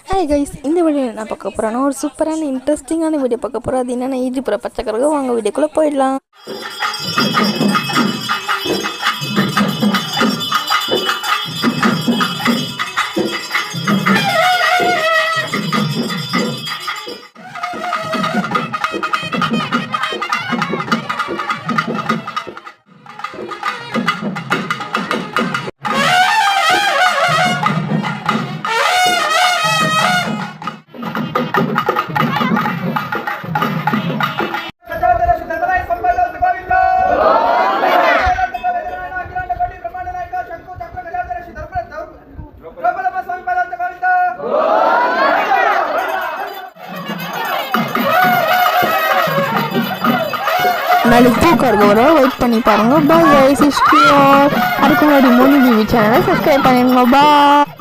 Hi guys, இந்த வீடியோவில் நான் பார்க்க போகிறேன்னா ஒரு சூப்பரான இன்ட்ரெஸ்டிங்கான வீடியோ பார்க்க போகிறோம். அது என்னென்ன ஈஜிபுர பச்சைக்கறகு. வாங்க வீடியோக்குள்ளே போயிடலாம். நாளைக்கு தூக்கம் இருக்க வர வெயிட் பண்ணி பாருங்க. பாய் கைஸ், அதுக்கு முன்னாடி மோனி டிவி சேனலை சப்ஸ்கிரைப் பண்ணிடுங்க. பாய்.